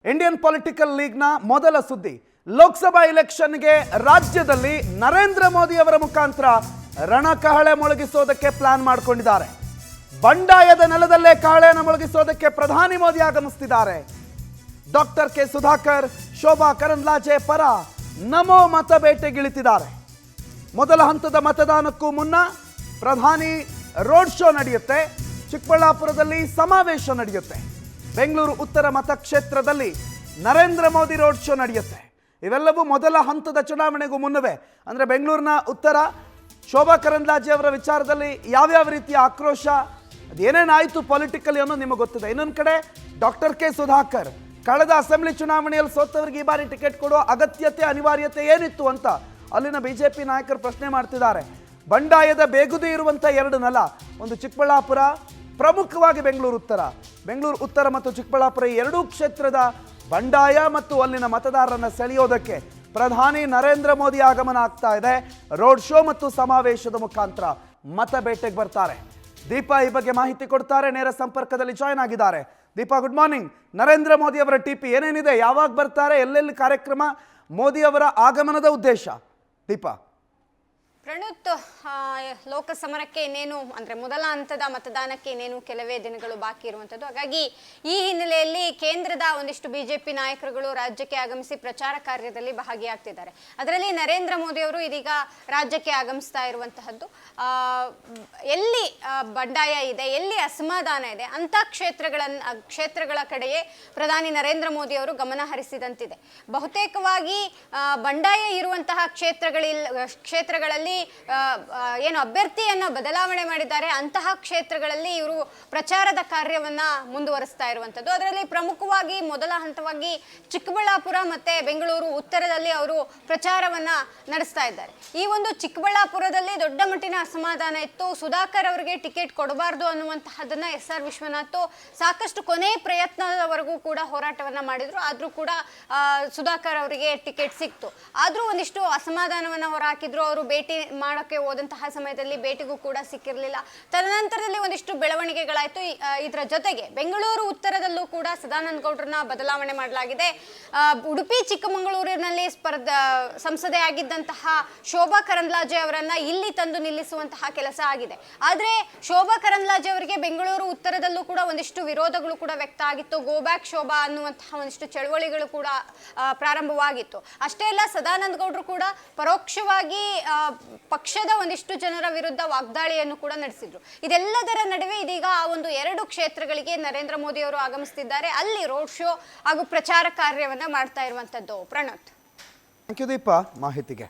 Indian political ಲೀಗ್ನ ಮೊದಲ ಸುದ್ದಿ ಲೋಕಸಭಾ ಎಲೆಕ್ಷನ್ಗೆ ರಾಜ್ಯದಲ್ಲಿ ನರೇಂದ್ರ ಮೋದಿ ಅವರ ಮುಖಾಂತರ ರಣಕಹಳೆ ಮೊಳಗಿಸೋದಕ್ಕೆ ಪ್ಲಾನ್ ಮಾಡಿಕೊಂಡಿದ್ದಾರೆ. ಬಂಡಾಯದ ನೆಲದಲ್ಲೇ ಕಹಳೆಯನ್ನು ಮೊಳಗಿಸೋದಕ್ಕೆ ಪ್ರಧಾನಿ ಮೋದಿ ಆಗಮಿಸುತ್ತಿದ್ದಾರೆ. ಡಾಕ್ಟರ್ ಕೆ ಸುಧಾಕರ್, ಶೋಭಾ ಕರಂದ್ಲಾಜೆ ಪರ ನಮೋ ಮತ ಬೇಟೆಗಿಳಿತಿದ್ದಾರೆ. ಮೊದಲ ಹಂತದ ಮತದಾನಕ್ಕೂ ಮುನ್ನ ಪ್ರಧಾನಿ ರೋಡ್ ಶೋ ನಡೆಯುತ್ತೆ. ಚಿಕ್ಕಬಳ್ಳಾಪುರದಲ್ಲಿ ಸಮಾವೇಶ ನಡೆಯುತ್ತೆ. ಬೆಂಗಳೂರು ಉತ್ತರ ಮತಕ್ಷೇತ್ರದಲ್ಲಿ ನರೇಂದ್ರ ಮೋದಿ ರೋಡ್ ಶೋ ನಡೆಯುತ್ತೆ. ಇವೆಲ್ಲವೂ ಮೊದಲ ಹಂತದ ಚುನಾವಣೆಗೂ ಮುನ್ನವೇ. ಅಂದರೆ ಬೆಂಗಳೂರಿನ ಉತ್ತರ ಶೋಭಾ ಕರಂದ್ಲಾಜೆ ಅವರ ವಿಚಾರದಲ್ಲಿ ಯಾವ್ಯಾವ ರೀತಿಯ ಆಕ್ರೋಶ, ಅದೇನೇನಾಯಿತು ಪೊಲಿಟಿಕಲಿ ಅನ್ನೋದು ನಿಮಗೆ ಗೊತ್ತಿದೆ. ಇನ್ನೊಂದು ಕಡೆ ಡಾಕ್ಟರ್ ಕೆ ಸುಧಾಕರ್ ಕಳೆದ ಅಸೆಂಬ್ಲಿ ಚುನಾವಣೆಯಲ್ಲಿ ಸೋತವರಿಗೆ ಈ ಬಾರಿ ಟಿಕೆಟ್ ಕೊಡುವ ಅಗತ್ಯತೆ ಅನಿವಾರ್ಯತೆ ಏನಿತ್ತು ಅಂತ ಅಲ್ಲಿನ ಬಿಜೆಪಿ ನಾಯಕರು ಪ್ರಶ್ನೆ ಮಾಡ್ತಿದ್ದಾರೆ. ಬಂಡಾಯದ ಬೇಗುದಿ ಇರುವಂಥ ಎರಡು ನೆಲ, ಒಂದು ಚಿಕ್ಕಬಳ್ಳಾಪುರ, ಪ್ರಮುಖವಾಗಿ ಬೆಂಗಳೂರು ಉತ್ತರ ಮತ್ತು ಚಿಕ್ಕಬಳ್ಳಾಪುರ ಈ ಎರಡೂ ಕ್ಷೇತ್ರದ ಬಂಡಾಯ ಮತ್ತು ಅಲ್ಲಿನ ಮತದಾರರನ್ನು ಸೆಳೆಯೋದಕ್ಕೆ ಪ್ರಧಾನಿ ನರೇಂದ್ರ ಮೋದಿ ಆಗಮನ ಆಗ್ತಾ ಇದೆ. ರೋಡ್ ಶೋ ಮತ್ತು ಸಮಾವೇಶದ ಮುಖಾಂತರ ಮತ ಬೇಟೆಗೆ ಬರ್ತಾರೆ. ದೀಪಾ ಈ ಬಗ್ಗೆ ಮಾಹಿತಿ ಕೊಡ್ತಾರೆ, ನೇರ ಸಂಪರ್ಕದಲ್ಲಿ ಜಾಯ್ನ್ ಆಗಿದ್ದಾರೆ. Deepa, good morning. ನರೇಂದ್ರ ಮೋದಿ ಅವರ ಟಿಪಿ ಏನೇನಿದೆ, ಯಾವಾಗ ಬರ್ತಾರೆ, ಎಲ್ಲೆಲ್ಲಿ ಕಾರ್ಯಕ್ರಮ, ಮೋದಿ ಅವರ ಆಗಮನದ ಉದ್ದೇಶ? ದೀಪಾ. ಪ್ರಣುತ್, ಲೋಕಸಮರಕ್ಕೆ ಇನ್ನೇನು ಅಂದರೆ ಮೊದಲ ಹಂತದ ಮತದಾನಕ್ಕೆ ಇನ್ನೇನು ಕೆಲವೇ ದಿನಗಳು ಬಾಕಿ ಇರುವಂಥದ್ದು. ಹಾಗಾಗಿ ಈ ಹಿನ್ನೆಲೆಯಲ್ಲಿ ಕೇಂದ್ರದ ಒಂದಿಷ್ಟು ಬಿಜೆಪಿ ನಾಯಕರುಗಳು ರಾಜ್ಯಕ್ಕೆ ಆಗಮಿಸಿ ಪ್ರಚಾರ ಕಾರ್ಯದಲ್ಲಿ ಭಾಗಿಯಾಗ್ತಿದ್ದಾರೆ. ಅದರಲ್ಲಿ ನರೇಂದ್ರ ಮೋದಿ ಅವರು ಇದೀಗ ರಾಜ್ಯಕ್ಕೆ ಆಗಮಿಸ್ತಾ ಇರುವಂತಹದ್ದು. ಎಲ್ಲಿ ಬಂಡಾಯ ಇದೆ, ಎಲ್ಲಿ ಅಸಮಾಧಾನ ಇದೆ ಅಂತ ಕ್ಷೇತ್ರಗಳ ಕಡೆಯೇ ಪ್ರಧಾನಿ ನರೇಂದ್ರ ಮೋದಿ ಅವರು ಗಮನ ಹರಿಸಿದಂತಿದೆ. ಬಹುತೇಕವಾಗಿ ಬಂಡಾಯ ಇರುವಂತಹ ಕ್ಷೇತ್ರಗಳಲ್ಲಿ ಏನು ಅಭ್ಯರ್ಥಿಯನ್ನ ಬದಲಾವಣೆ ಮಾಡಿದ್ದಾರೆ ಅಂತಹ ಕ್ಷೇತ್ರಗಳಲ್ಲಿ ಇವರು ಪ್ರಚಾರದ ಕಾರ್ಯವನ್ನ ಮುಂದುವರಿಸ್ತಾ ಇರುವಂತದ್ದು. ಅದರಲ್ಲಿ ಪ್ರಮುಖವಾಗಿ ಮೊದಲ ಹಂತವಾಗಿ ಚಿಕ್ಕಬಳ್ಳಾಪುರ ಮತ್ತೆ ಬೆಂಗಳೂರು ಉತ್ತರದಲ್ಲಿ ಅವರು ಪ್ರಚಾರವನ್ನ ನಡೆಸ್ತಾ ಇದ್ದಾರೆ. ಈ ಒಂದು ಚಿಕ್ಕಬಳ್ಳಾಪುರದಲ್ಲಿ ದೊಡ್ಡ ಮಟ್ಟಿನ ಅಸಮಾಧಾನ ಇತ್ತು. ಸುಧಾಕರ್ ಅವರಿಗೆ ಟಿಕೆಟ್ ಕೊಡಬಾರ್ದು ಅನ್ನುವಂತಹದನ್ನ SR ವಿಶ್ವನಾಥ್ ಸಾಕಷ್ಟು ಕೊನೆ ಪ್ರಯತ್ನದವರೆಗೂ ಕೂಡ ಹೋರಾಟವನ್ನ ಮಾಡಿದ್ರು. ಆದ್ರೂ ಕೂಡ ಸುಧಾಕರ್ ಅವರಿಗೆ ಟಿಕೆಟ್ ಸಿಕ್ತು. ಆದ್ರೂ ಒಂದಿಷ್ಟು ಅಸಮಾಧಾನವನ್ನ ಹೊರಹಾಕಿದ್ರು. ಅವರು ಭೇಟಿ ಮಾಡೋಕ್ಕೆ ಹೋದಂತಹ ಸಮಯದಲ್ಲಿ ಭೇಟಿಗೂ ಕೂಡ ಸಿಕ್ಕಿರಲಿಲ್ಲ. ತದನಂತರದಲ್ಲಿ ಒಂದಿಷ್ಟು ಬೆಳವಣಿಗೆಗಳಾಯಿತು. ಇದರ ಜೊತೆಗೆ ಬೆಂಗಳೂರು ಉತ್ತರದಲ್ಲೂ ಕೂಡ ಸದಾನಂದ ಗೌಡ್ರನ್ನ ಬದಲಾವಣೆ ಮಾಡಲಾಗಿದೆ. ಉಡುಪಿ ಚಿಕ್ಕಮಗಳೂರಿನಲ್ಲಿ ಸಂಸದೆ ಆಗಿದ್ದಂತಹ ಶೋಭಾ ಕರಂದ್ಲಾಜೆ ಅವರನ್ನ ಇಲ್ಲಿ ತಂದು ನಿಲ್ಲಿಸುವಂತಹ ಕೆಲಸ ಆಗಿದೆ. ಆದರೆ ಶೋಭಾ ಕರಂದ್ಲಾಜೆ ಅವರಿಗೆ ಬೆಂಗಳೂರು ಉತ್ತರದಲ್ಲೂ ಕೂಡ ಒಂದಿಷ್ಟು ವಿರೋಧಗಳು ಕೂಡ ವ್ಯಕ್ತ ಆಗಿತ್ತು. ಗೋ ಬ್ಯಾಕ್ ಶೋಭಾ ಅನ್ನುವಂತಹ ಒಂದಿಷ್ಟು ಚಳವಳಿಗಳು ಕೂಡ ಪ್ರಾರಂಭವಾಗಿತ್ತು. ಅಷ್ಟೇ ಅಲ್ಲ, ಸದಾನಂದ ಗೌಡ್ರು ಕೂಡ ಪರೋಕ್ಷವಾಗಿ ಪಕ್ಷದ ಒಂದಿಷ್ಟು ಜನರ ವಿರುದ್ಧ ವಾಗ್ದಾಳಿಯನ್ನು ಕೂಡ ನಡೆಸಿದ್ರು. ಇದೆಲ್ಲದರ ನಡುವೆ ಇದೀಗ ಆ ಒಂದು ಎರಡು ಕ್ಷೇತ್ರಗಳಿಗೆ ನರೇಂದ್ರ ಮೋದಿ ಅವರು ಆಗಮಿಸುತ್ತಿದ್ದಾರೆ. ಅಲ್ಲಿ ರೋಡ್ ಶೋ ಹಾಗೂ ಪ್ರಚಾರ ಕಾರ್ಯವನ್ನ ಮಾಡ್ತಾ ಇರುವಂತದ್ದು. ಪ್ರಣತ್. ಥ್ಯಾಂಕ್ ಯು ದೀಪಾ ಮಾಹಿತಿಗೆ.